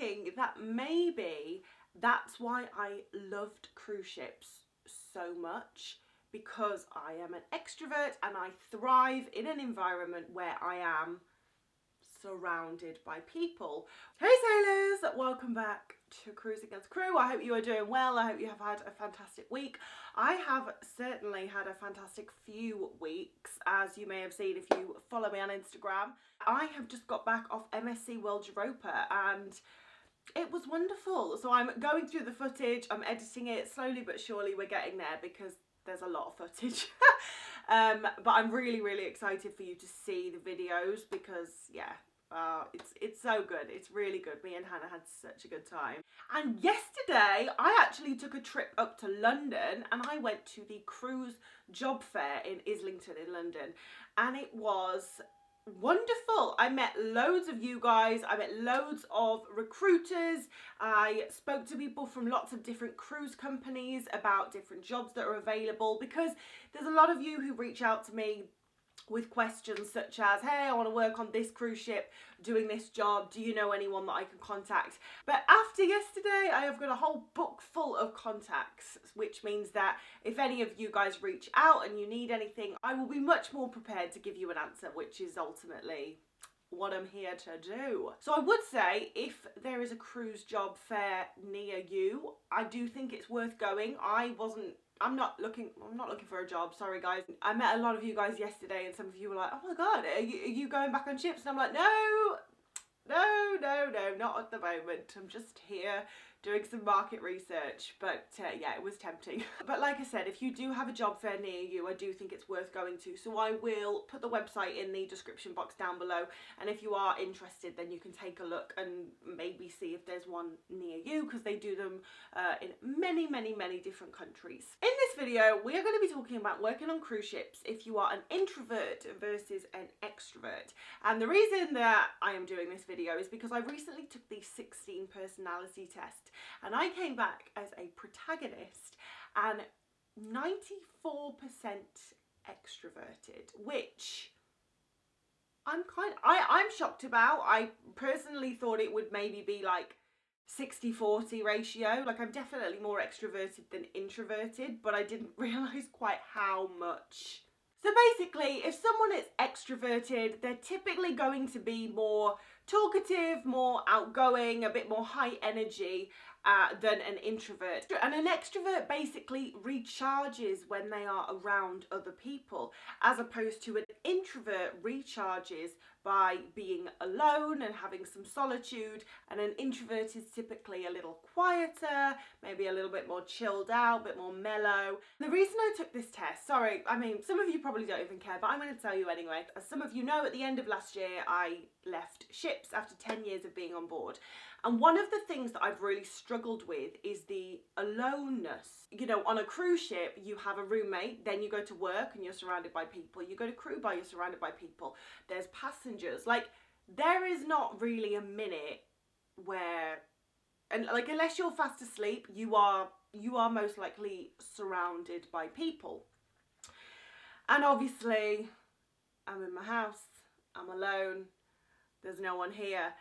thinking that maybe that's why I loved cruise ships so much, because I am an extrovert and I thrive in an environment where I am surrounded by people. Hey sailors, welcome back to Cruise Against Crew. I hope you are doing well. I hope you have had a fantastic week. I have certainly had a fantastic few weeks, as you may have seen if you follow me on Instagram. I have just got back off MSC World Europa and it was wonderful. So I'm going through the footage, I'm editing it slowly but surely. We're getting there because there's a lot of footage. But I'm really excited for you to see the videos because yeah, it's so good. It's really good. Me and Hannah had such a good time. And yesterday I actually took a trip up to London and I went to the cruise job fair in Islington in London, and it was wonderful. I met loads of you guys, I met loads of recruiters, I spoke to people from lots of different cruise companies about different jobs that are available, because there's a lot of you who reach out to me with questions such as, hey, I want to work on this cruise ship doing this job, do you know anyone that I can contact? But after yesterday I have got a whole book full of contacts, which means that if any of you guys reach out and you need anything, I will be much more prepared to give you an answer, which is ultimately what I'm here to do. So I would say if there is a cruise job fair near you, I do think it's worth going. I'm not looking for a job, sorry guys. I met a lot of you guys yesterday and some of you were like, oh my god, are you going back on ships? And I'm like, no, not at the moment. I'm just here doing some market research, but yeah, it was tempting. But like I said, if you do have a job fair near you, I do think it's worth going to. So I will put the website in the description box down below, and if you are interested, then you can take a look and maybe see if there's one near you, because they do them in many different countries. In this video, we are going to be talking about working on cruise ships if you are an introvert versus an extrovert. And the reason that I am doing this video is because I recently took the 16 personality test, and I came back as a protagonist and 94% extroverted, which I'm shocked about. I personally thought it would maybe be like 60-40 ratio. Like, I'm definitely more extroverted than introverted, but I didn't realise quite how much. So basically, if someone is extroverted, they're typically going to be more talkative, more outgoing, a bit more high energy than an introvert. And an extrovert basically recharges when they are around other people, as opposed to an introvert recharges by being alone and having some solitude, and an introvert is typically a little quieter, maybe a little bit more chilled out, a bit more mellow. The reason I took this test, sorry, I mean, some of you probably don't even care, but I'm going to tell you anyway. As some of you know, at the end of last year, I left ships after 10 years of being on board. And one of the things that I've really struggled with is the aloneness. You know, on a cruise ship, you have a roommate, then you go to work and you're surrounded by people. You go to crew bar, you're surrounded by people. There's passengers. Like, there is not really a minute where, and like, unless you're fast asleep, you are most likely surrounded by people. And obviously, I'm in my house, I'm alone, there's no one here.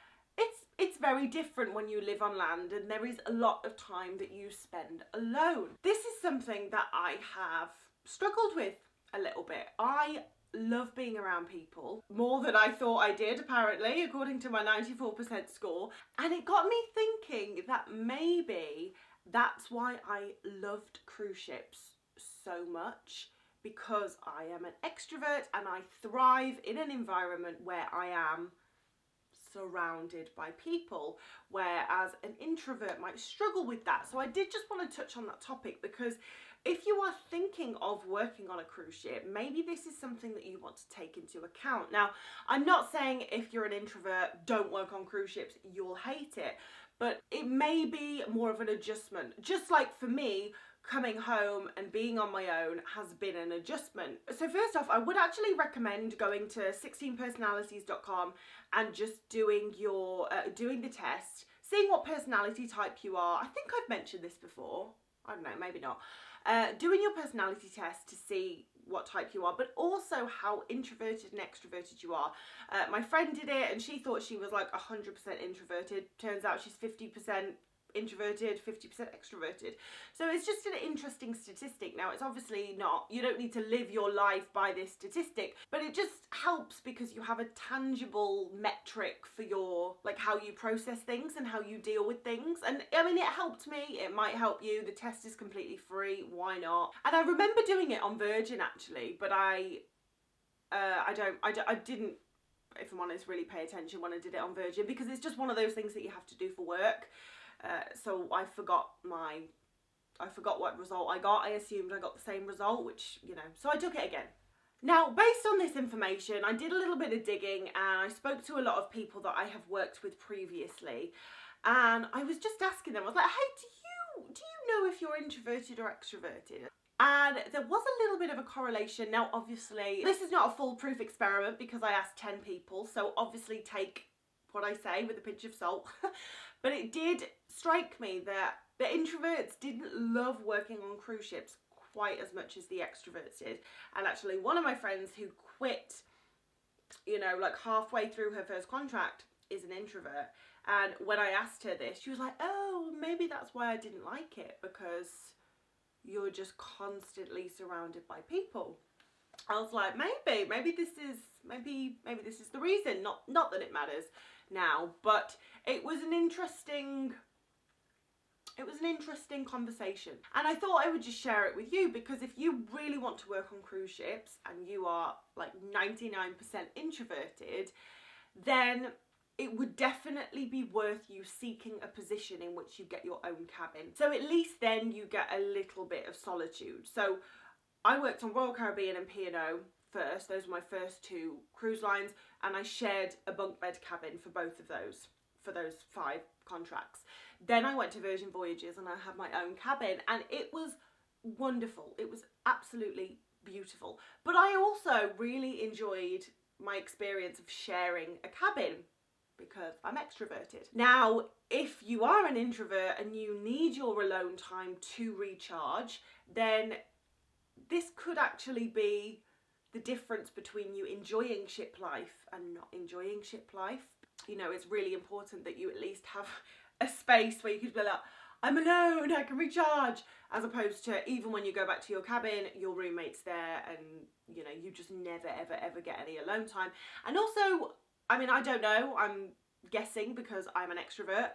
It's very different when you live on land, and there is a lot of time that you spend alone. This is something that I have struggled with a little bit. I love being around people more than I thought I did, apparently, according to my 94% score. And it got me thinking that maybe that's why I loved cruise ships so much, because I am an extrovert and I thrive in an environment where I am surrounded by people, whereas an introvert might struggle with that. So I did just want to touch on that topic, because if you are thinking of working on a cruise ship, maybe this is something that you want to take into account. Now, I'm not saying if you're an introvert, don't work on cruise ships, you'll hate it, but it may be more of an adjustment. Just like for me, coming home and being on my own has been an adjustment. So first off, I would actually recommend going to 16personalities.com and just doing your doing the test, seeing what personality type you are. I think I've mentioned this before, I don't know, maybe not. Doing your personality test to see what type you are, but also how introverted and extroverted you are. My friend did it and she thought she was like 100% introverted. Turns out she's 50% introverted, 50% extroverted. So it's just an interesting statistic. Now, it's obviously not, you don't need to live your life by this statistic, but it just helps because you have a tangible metric for your, like, how you process things and how you deal with things. And I mean, it helped me, it might help you. The test is completely free, why not? And I remember doing it on Virgin actually, but I didn't, if I'm honest, really pay attention when I did it on Virgin, because it's just one of those things that you have to do for work. So I forgot what result I got. I assumed I got the same result, which, you know, so I took it again. Now, based on this information, I did a little bit of digging and I spoke to a lot of people that I have worked with previously, and I was just asking them, I was like, hey, do you know if you're introverted or extroverted? And there was a little bit of a correlation. Now, obviously, this is not a foolproof experiment because I asked 10 people, so obviously take what I say with a pinch of salt. But it did strike me that the introverts didn't love working on cruise ships quite as much as the extroverts did. And actually, one of my friends who quit, you know, like halfway through her first contract is an introvert. And when I asked her this, she was like, oh, maybe that's why I didn't like it, because you're just constantly surrounded by people. I was like, maybe this is the reason. Not that it matters now, but it was an interesting conversation, and I thought I would just share it with you, because if you really want to work on cruise ships and you are like 99% introverted, then it would definitely be worth you seeking a position in which you get your own cabin. So at least then you get a little bit of solitude. So I worked on Royal Caribbean and P&O first. Those were my first two cruise lines, and I shared a bunk bed cabin for both of those, for those 5 contracts. Then I went to Virgin Voyages and I had my own cabin, and it was wonderful. It was absolutely beautiful. But I also really enjoyed my experience of sharing a cabin because I'm extroverted. Now, if you are an introvert and you need your alone time to recharge, then this could actually be the difference between you enjoying ship life and not enjoying ship life. You know, it's really important that you at least have a space where you could be like, I'm alone, I can recharge, as opposed to even when you go back to your cabin, your roommate's there and, you know, you just never, ever get any alone time. And also, I mean, I don't know, I'm guessing because I'm an extrovert,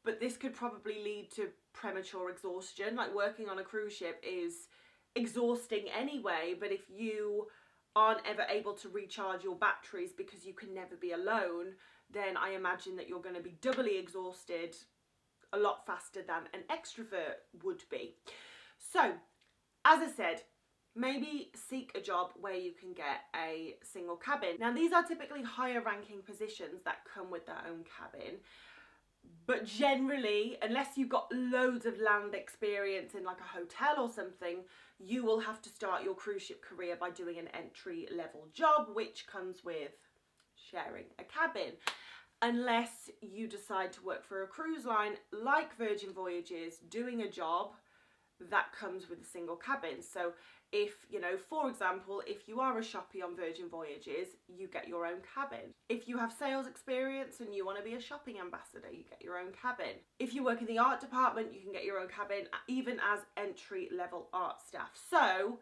but this could probably lead to premature exhaustion. Like, working on a cruise ship is exhausting anyway, but if you aren't ever able to recharge your batteries because you can never be alone, then I imagine that you're going to be doubly exhausted a lot faster than an extrovert would be. So, as I said, maybe seek a job where you can get a single cabin. Now, these are typically higher ranking positions that come with their own cabin, but generally, unless you've got loads of land experience in like a hotel or something, you will have to start your cruise ship career by doing an entry level job, which comes with sharing a cabin. Unless you decide to work for a cruise line like Virgin Voyages, doing a job that comes with a single cabin. So if, you know, for example, if you are a shoppy on Virgin Voyages, you get your own cabin. If you have sales experience and you want to be a shopping ambassador, you get your own cabin. If you work in the art department, you can get your own cabin, even as entry level art staff. So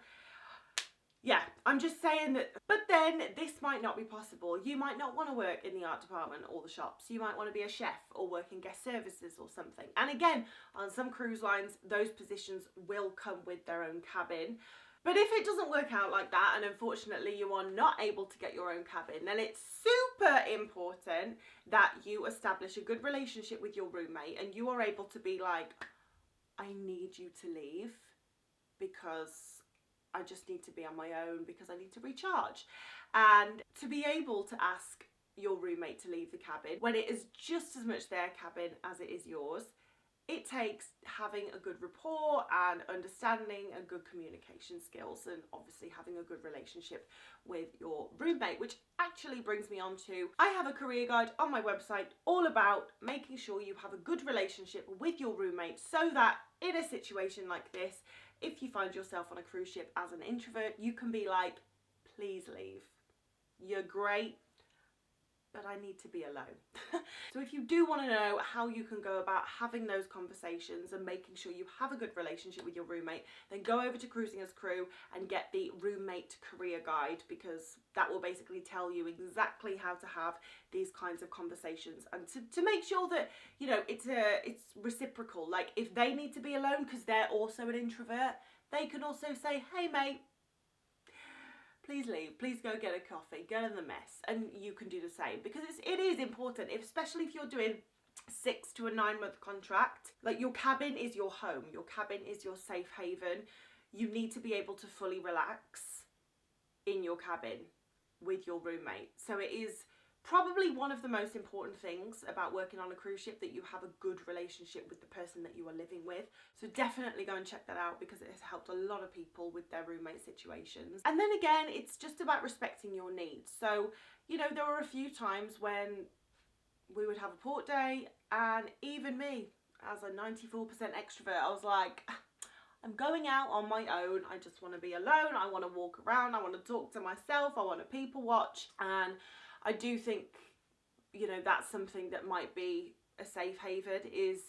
yeah, I'm just saying that, but then this might not be possible. You might not want to work in the art department or the shops. You might want to be a chef or work in guest services or something. And again, on some cruise lines, those positions will come with their own cabin. But if it doesn't work out like that, and unfortunately you are not able to get your own cabin, then it's super important that you establish a good relationship with your roommate and you are able to be like, I need you to leave because I just need to be on my own because I need to recharge. And to be able to ask your roommate to leave the cabin when it is just as much their cabin as it is yours it takes having a good rapport and understanding and good communication skills, and obviously having a good relationship with your roommate, which actually brings me on to, I have a career guide on my website all about making sure you have a good relationship with your roommate, so that in a situation like this, if you find yourself on a cruise ship as an introvert, you can be like, please leave. You're great, but I need to be alone. So if you do want to know how you can go about having those conversations and making sure you have a good relationship with your roommate, then go over to Cruising as Crew and get the roommate career guide, because that will basically tell you exactly how to have these kinds of conversations, and to make sure that, you know, it's reciprocal. Like, if they need to be alone because they're also an introvert, they can also say, hey mate, please leave, please go get a coffee, get in the mess, and you can do the same, because it is important, especially if you're doing 6 to a 9 month contract. Like, your cabin is your home, your cabin is your safe haven. You need to be able to fully relax in your cabin with your roommate. So it is probably one of the most important things about working on a cruise ship, that you have a good relationship with the person that you are living with. So definitely go and check that out, because it has helped a lot of people with their roommate situations. And then again, it's just about respecting your needs. So, you know, there were a few times when we would have a port day, and even me, as a 94% extrovert, I was like, I'm going out on my own. I just want to be alone. I want to walk around. I want to talk to myself. I want to people watch. And I do think, you know, that's something that might be a safe haven, is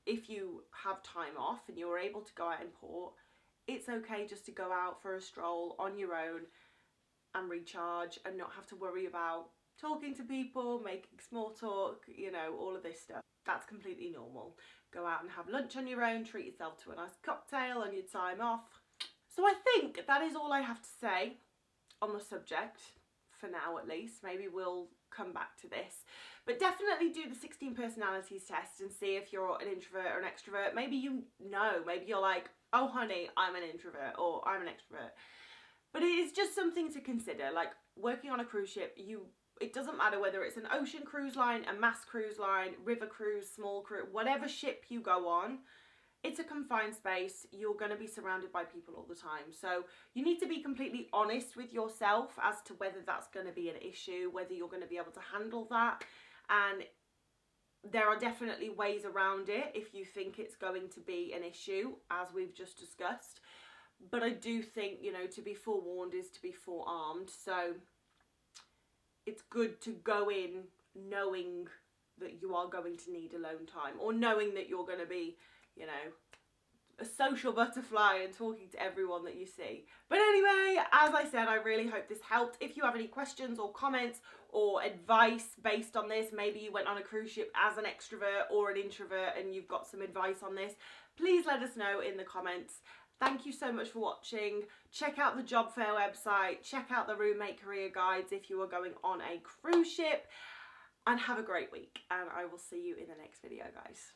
if you have time off and you're able to go out in port, it's okay just to go out for a stroll on your own and recharge, and not have to worry about talking to people, making small talk, you know, all of this stuff. That's completely normal. Go out and have lunch on your own, treat yourself to a nice cocktail on your time off. So I think that is all I have to say on the subject. For now, at least. Maybe we'll come back to this, but definitely do the 16 personalities test and see if you're an introvert or an extrovert. Maybe you know, maybe you're like, oh honey, I'm an introvert, or I'm an extrovert. But it is just something to consider. Like, working on a cruise ship, it doesn't matter whether it's an ocean cruise line, a mass cruise line, river cruise, small cruise, whatever ship you go on, it's a confined space. You're going to be surrounded by people all the time. So you need to be completely honest with yourself as to whether that's going to be an issue, whether you're going to be able to handle that. And there are definitely ways around it if you think it's going to be an issue, as we've just discussed. But I do think, you know, to be forewarned is to be forearmed. So it's good to go in knowing that you are going to need alone time, or knowing that you're going to be, you know, a social butterfly and talking to everyone that you see. But anyway, as I said, I really hope this helped. If you have any questions or comments or advice based on this, maybe you went on a cruise ship as an extrovert or an introvert and you've got some advice on this, please let us know in the comments. Thank you so much for watching. Check out the job fair website, check out the roommate career guides if you are going on a cruise ship, and have a great week. And I will see you in the next video, guys.